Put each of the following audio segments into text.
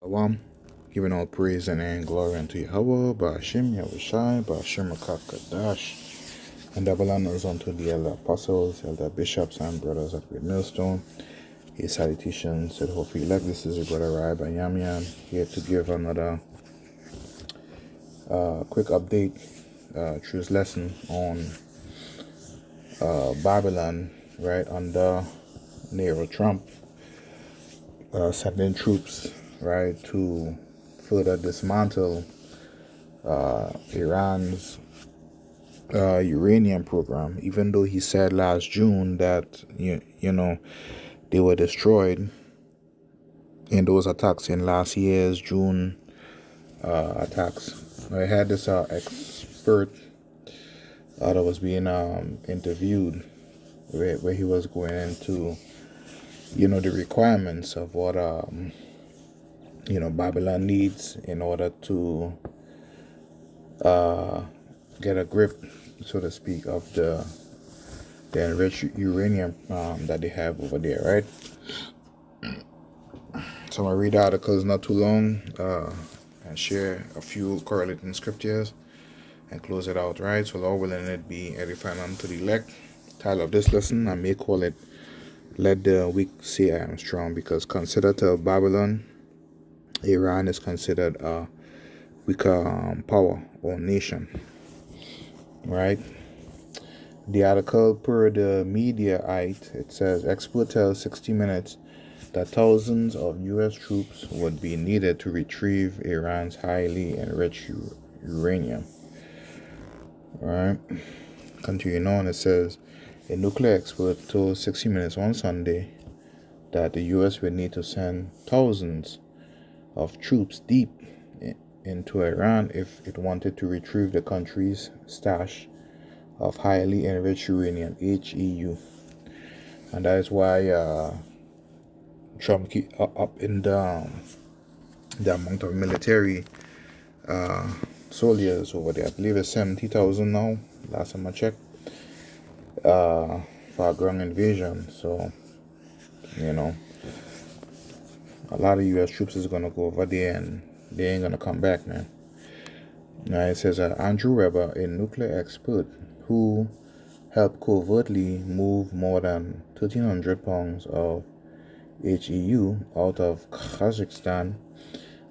Awam, giving all praise and glory unto Yahweh, Ba'ashim, Yahushai, Ba'ashim Kadash, and double honors unto the elder apostles, elder bishops, and brothers at Great Millstone. His salutations to the Holy elect. This is your brother Rai Bayamian, here to give another quick update, truth lesson on Babylon, right, under Nero Trump, sending troops, right, to further dismantle Iran's uranium program, even though he said last June that you know they were destroyed in those attacks in last year's June attacks. I had this expert that was being interviewed where he was going into the requirements of what Babylon needs in order to get a grip, so to speak, of the enriched uranium that they have over there, right? So I'm going to read the articles not too long and share a few correlating scriptures and close it out, right? So Lord willing, it be edifying unto the elect. Title of this lesson, I may call it, Let the Weak Say I Am Strong, because consider to Babylon, Iran is considered a weaker power or nation, right? The article per the Mediaite, it says, expert tells 60 Minutes that thousands of U.S. troops would be needed to retrieve Iran's highly enriched uranium. All right. Continuing on, it says, a nuclear expert told 60 Minutes on Sunday that the U.S. would need to send thousands of troops deep into Iran if it wanted to retrieve the country's stash of highly enriched uranium, HEU. And that is why Trump keep up in the amount of military soldiers over there. I believe it's 70,000 now, last time I checked, for a ground invasion. So, a lot of U.S. troops is going to go over there and they ain't going to come back, man. Now it says Andrew Weber, a nuclear expert who helped covertly move more than 1,300 pounds of HEU out of Kazakhstan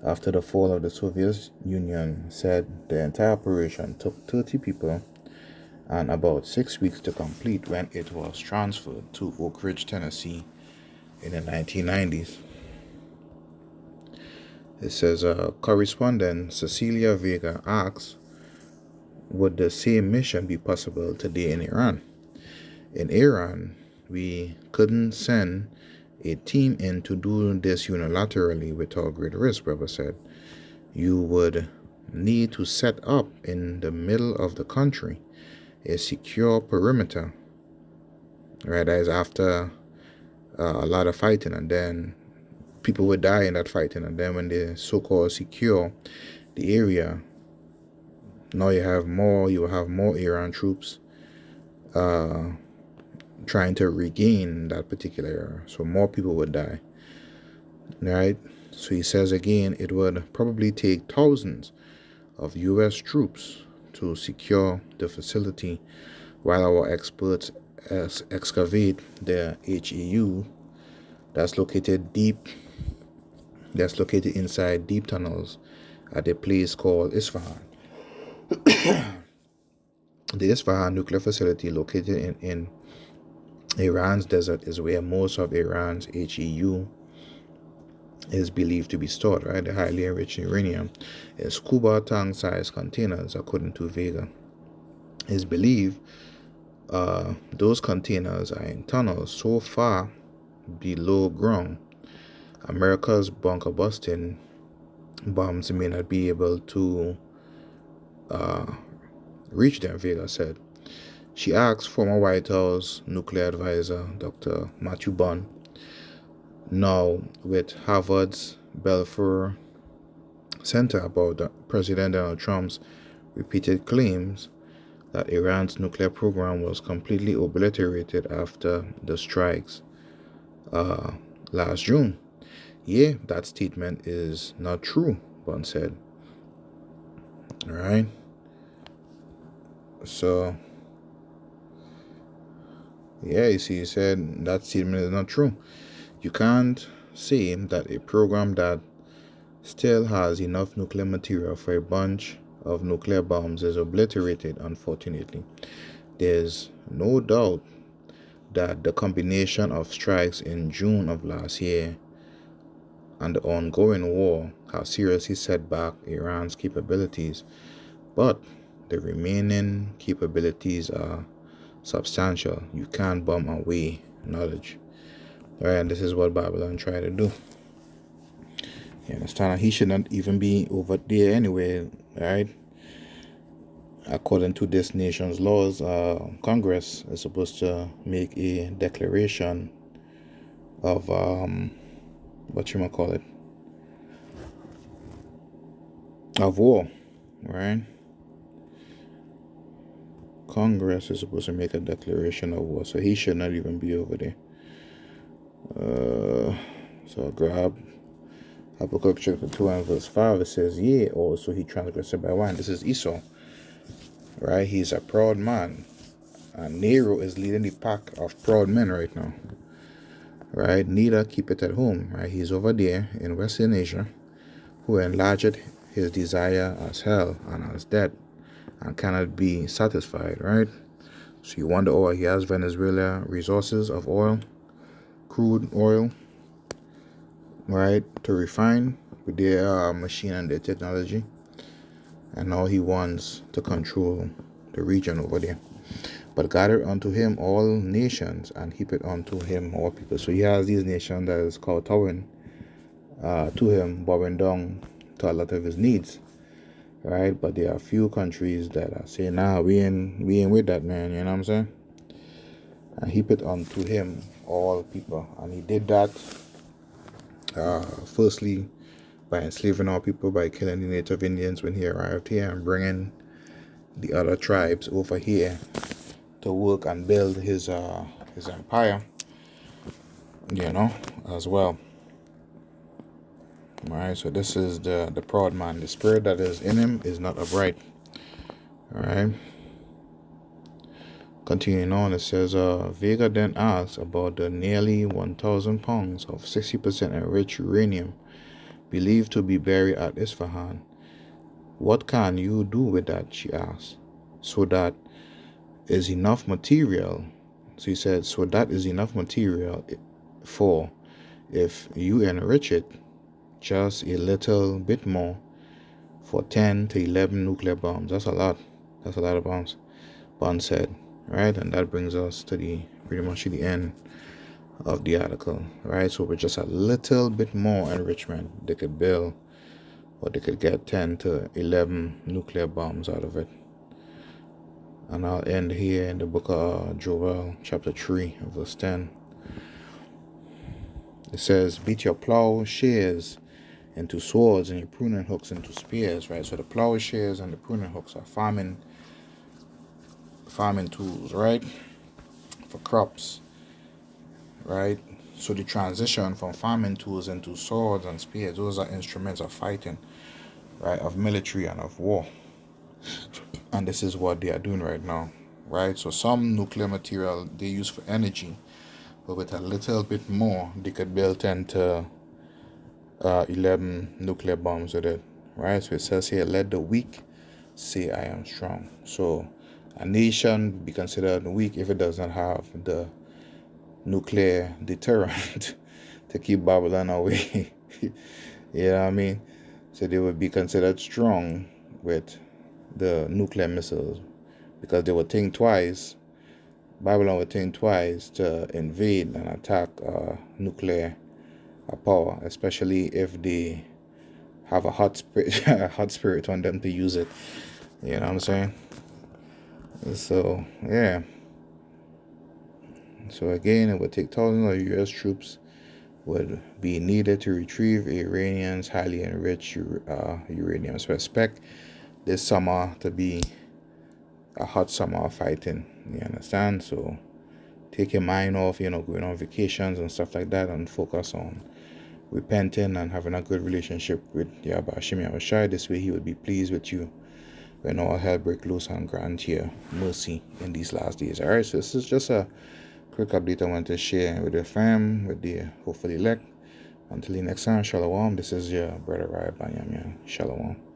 after the fall of the Soviet Union, said the entire operation took 30 people and about 6 weeks to complete when it was transferred to Oak Ridge, Tennessee in the 1990s. It says correspondent Cecilia Vega asks, would the same mission be possible today in Iran? In Iran, we couldn't send a team in to do this unilaterally without great risk, Weber said. You would need to set up in the middle of the country a secure perimeter, right? That is after a lot of fighting, and then people would die in that fighting, and then when they so-called secure the area, now you will have more Iran troops trying to regain that particular area. So more people would die, right? So he says again, it would probably take thousands of U.S. troops to secure the facility while our experts excavate the HEU that's located inside deep tunnels at a place called Isfahan. The Isfahan nuclear facility, located in Iran's desert, is where most of Iran's HEU is believed to be stored, right? The highly enriched uranium in scuba tank-sized containers, according to Vega. It's believed those containers are in tunnels so far below ground, America's bunker-busting bombs may not be able to reach them, Vega said. She asked former White House nuclear advisor Dr. Matthew Bunn, now with Harvard's Belfer Center, about President Donald Trump's repeated claims that Iran's nuclear program was completely obliterated after the strikes last June. Yeah, that statement is not true, Bond said. All right. So, yeah, you see, he said that statement is not true. You can't say that a program that still has enough nuclear material for a bunch of nuclear bombs is obliterated, unfortunately. There's no doubt that the combination of strikes in June of last year and the ongoing war have seriously set back Iran's capabilities, but the remaining capabilities are substantial. You can't bomb away knowledge. Right, and this is what Babylon tried to do. You understand? He should not even be over there anyway, right? According to this nation's laws, Congress is supposed to make a declaration of what you might call it, of war, right? Congress is supposed to make a declaration of war, so he should not even be over there. So I grab Habakkuk chapter 2 and verse 5. It says, "Yea, also he transgressed by wine." This is Esau, right? He's a proud man. And Nero is leading the pack of proud men right now, right? Neither keep it at home, right? He's over there in Western Asia, who enlarged his desire as hell and as death, and cannot be satisfied, right? So you wonder, oh, he has Venezuela resources of oil, crude oil, right, to refine with their machine and their technology, and now he wants to control the region over there. But gather unto him all nations, and heap it unto him all people. So he has these nations that is kowtowing to him, bowing down to a lot of his needs, right? But there are a few countries that are saying, nah, we ain't with that, man. You know what I'm saying? And heap it unto him all people, and he did that firstly by enslaving all people, by killing the native Indians when he arrived here, and bringing the other tribes over here to work and build his empire, you know, as well. All right, so this is the proud man. The spirit that is in him is not upright. All right. Continuing on, it says, Vega then asks about the nearly 1,000 pounds of 60% enriched uranium believed to be buried at Isfahan. What can you do with that, she asked. So that is enough material. So he said, so that is enough material for, if you enrich it just a little bit more, for 10 to 11 nuclear bombs. That's a lot. That's a lot of bombs, Bond said. Right, and that brings us to pretty much the end of the article. Right, so with just a little bit more enrichment, they could build, or they could get 10 to 11 nuclear bombs out of it. And I'll end here in the book of Joel, chapter 3, verse 10. It says, beat your plowshares into swords and your pruning hooks into spears, right? So the plowshares and the pruning hooks are farming tools, right? For crops, right? So the transition from farming tools into swords and spears, those are instruments of fighting, right? Of military and of war. And this is what they are doing right now, right? So some nuclear material they use for energy, but with a little bit more, they could build 10 to 11 nuclear bombs with it, right? So it says here, let the weak say I am strong. So a nation be considered weak if it does not have the nuclear deterrent to keep Babylon away. You know what I mean? So they would be considered strong with the nuclear missiles, because they would think twice. Babylon would think twice to invade and attack nuclear power, especially if they have a hot spirit on them to use it. You know what I'm saying? So yeah. So again, it would take thousands of U.S. troops would be needed to retrieve Iranians' highly enriched uranium. So expect this summer to be a hot summer of fighting. You understand? So take your mind off, going on vacations and stuff like that, and focus on repenting and having a good relationship with Yahweh Hashem Yahushai. This way he would be pleased with you when all hell break loose and grant you mercy in these last days. Alright, so this is just a quick update I want to share with the fam, with the hopefully elect. Until the next time, Shalom. This is your brother Rai Banyam. Shalom.